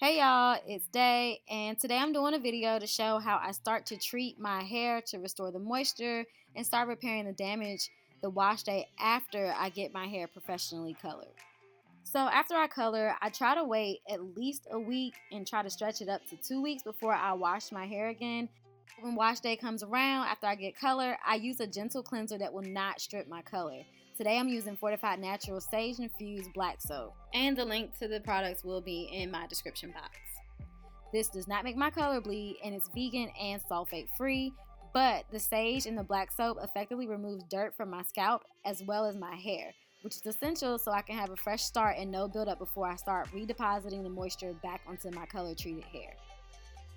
Hey y'all, it's Day, and today I'm doing a video to show how I start to treat my hair to restore the moisture and start repairing the damage the wash day after I get my hair professionally colored. So after I color, I try to wait at least a week and try to stretch it up to 2 weeks before I wash my hair again. When wash day comes around, after I get color, I use a gentle cleanser that will not strip my color. Today I'm using Fortify'd Naturals Sage Infused Black Soap, and the link to the products will be in my description box. This does not make my color bleed, and it's vegan and sulfate free, but the sage and the black soap effectively removes dirt from my scalp as well as my hair, which is essential so I can have a fresh start and no buildup before I start redepositing the moisture back onto my color treated hair.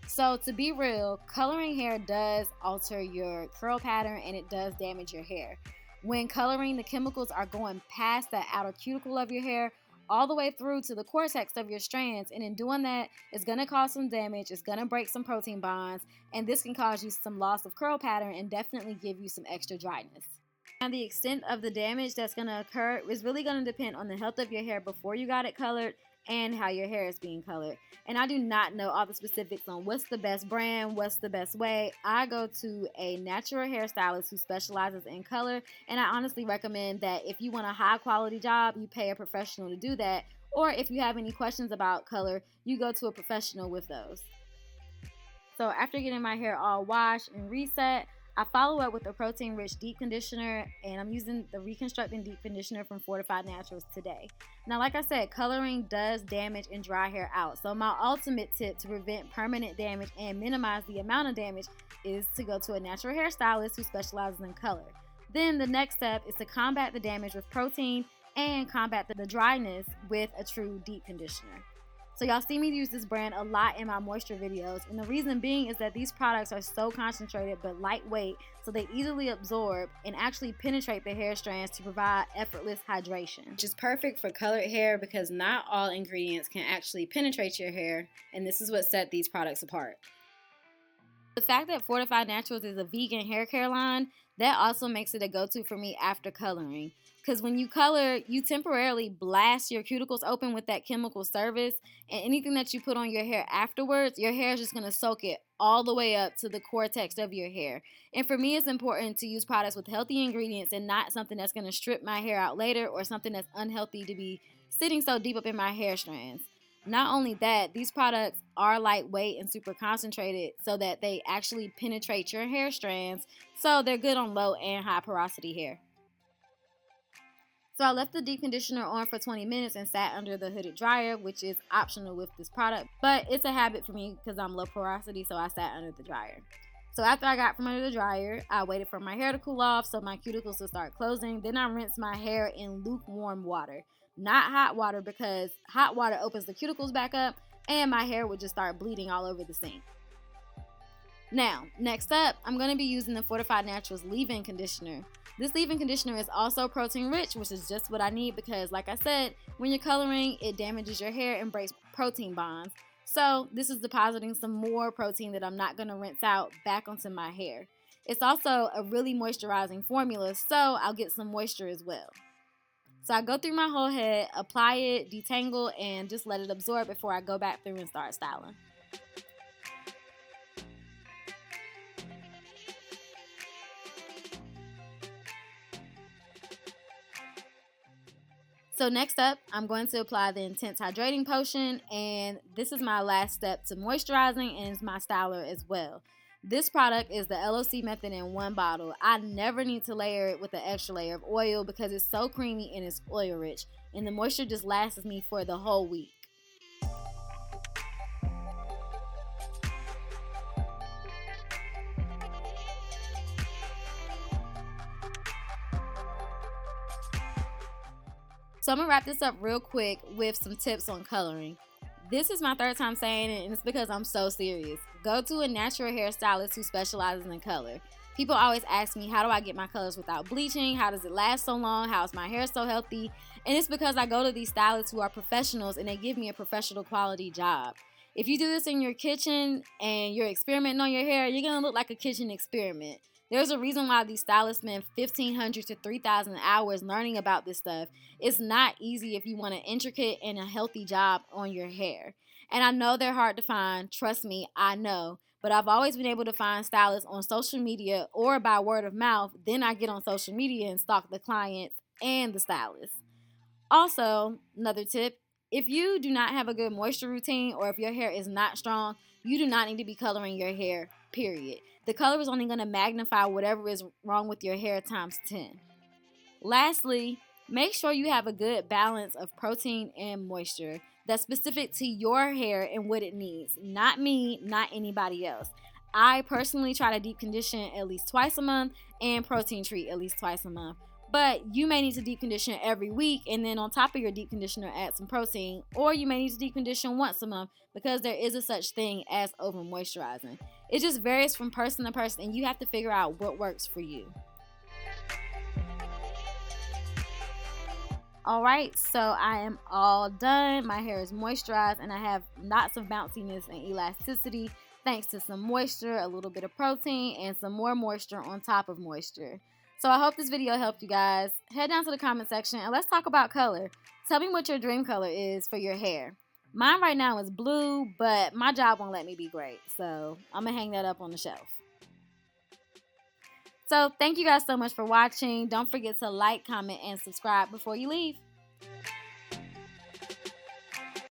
So to be real, coloring hair does alter your curl pattern and it does damage your hair. When coloring, the chemicals are going past the outer cuticle of your hair all the way through to the cortex of your strands, and in doing that, it's going to cause some damage, it's going to break some protein bonds, and this can cause you some loss of curl pattern and definitely give you some extra dryness. And the extent of the damage that's going to occur is really going to depend on the health of your hair before you got it colored and how your hair is being colored. And I do not know all the specifics on what's the best brand, what's the best way. I go to a natural hairstylist who specializes in color, and I honestly recommend that if you want a high quality job, you pay a professional to do that, or if you have any questions about color, you go to a professional with those. So after getting my hair all washed and reset, I follow up with a protein-rich deep conditioner, and I'm using the Reconstructing Deep Conditioner from Fortify'd Naturals today. Now, like I said, coloring does damage and dry hair out. So my ultimate tip to prevent permanent damage and minimize the amount of damage is to go to a natural hairstylist who specializes in color. Then the next step is to combat the damage with protein and combat the dryness with a true deep conditioner. So y'all see me use this brand a lot in my moisture videos, and the reason being is that these products are so concentrated but lightweight, so they easily absorb and actually penetrate the hair strands to provide effortless hydration, which is perfect for colored hair because not all ingredients can actually penetrate your hair, and this is what set these products apart. The fact that Fortify'd Naturals is a vegan hair care line, that also makes it a go-to for me after coloring. Because when you color, you temporarily blast your cuticles open with that chemical service, and anything that you put on your hair afterwards, your hair is just going to soak it all the way up to the cortex of your hair. And for me, it's important to use products with healthy ingredients and not something that's going to strip my hair out later or something that's unhealthy to be sitting so deep up in my hair strands. Not only that, these products are lightweight and super concentrated so that they actually penetrate your hair strands, so they're good on low and high porosity hair. So I left the deep conditioner on for 20 minutes and sat under the hooded dryer, which is optional with this product, but it's a habit for me because I'm low porosity, so I sat under the dryer. So after I got from under the dryer, I waited for my hair to cool off so my cuticles to start closing. Then I rinsed my hair in lukewarm water, not hot water, because hot water opens the cuticles back up and my hair would just start bleeding all over the sink. Now, next up, I'm going to be using the Fortify'd Naturals leave-in conditioner. This leave-in conditioner is also protein rich, which is just what I need because, like I said, when you're coloring, it damages your hair and breaks protein bonds. So this is depositing some more protein that I'm not going to rinse out back onto my hair. It's also a really moisturizing formula, so I'll get some moisture as well. So I go through my whole head, apply it, detangle, and just let it absorb before I go back through and start styling. So next up, I'm going to apply the Intense Hydrating Potion, and this is my last step to moisturizing and is my styler as well. This product is the LOC method in one bottle. I never need to layer it with an extra layer of oil because it's so creamy and it's oil rich, and the moisture just lasts me for the whole week. So I'm going to wrap this up real quick with some tips on coloring. This is my third time saying it, and it's because I'm so serious. Go to a natural hairstylist who specializes in color. People always ask me, how do I get my colors without bleaching? How does it last so long? How is my hair so healthy? And it's because I go to these stylists who are professionals and they give me a professional quality job. If you do this in your kitchen and you're experimenting on your hair, you're going to look like a kitchen experiment. There's a reason why these stylists spend 1,500 to 3,000 hours learning about this stuff. It's not easy if you want an intricate and a healthy job on your hair. And I know they're hard to find. Trust me, I know. But I've always been able to find stylists on social media or by word of mouth. Then I get on social media and stalk the clients and the stylists. Also, another tip, if you do not have a good moisture routine or if your hair is not strong, you do not need to be coloring your hair, period. The color is only going to magnify whatever is wrong with your hair times 10. Lastly, make sure you have a good balance of protein and moisture that's specific to your hair and what it needs. Not me, not anybody else. I personally try to deep condition at least twice a month and protein treat at least twice a month. But you may need to deep condition every week and then on top of your deep conditioner add some protein, or you may need to deep condition once a month because there is a such thing as over moisturizing. It just varies from person to person and you have to figure out what works for you. Alright, so I am all done. My hair is moisturized and I have lots of bounciness and elasticity thanks to some moisture, a little bit of protein, and some more moisture on top of moisture. So I hope this video helped you guys. Head down to the comment section and let's talk about color. Tell me what your dream color is for your hair. Mine right now is blue, but my job won't let me be gray, so I'm going to hang that up on the shelf. So thank you guys so much for watching. Don't forget to like, comment, and subscribe before you leave.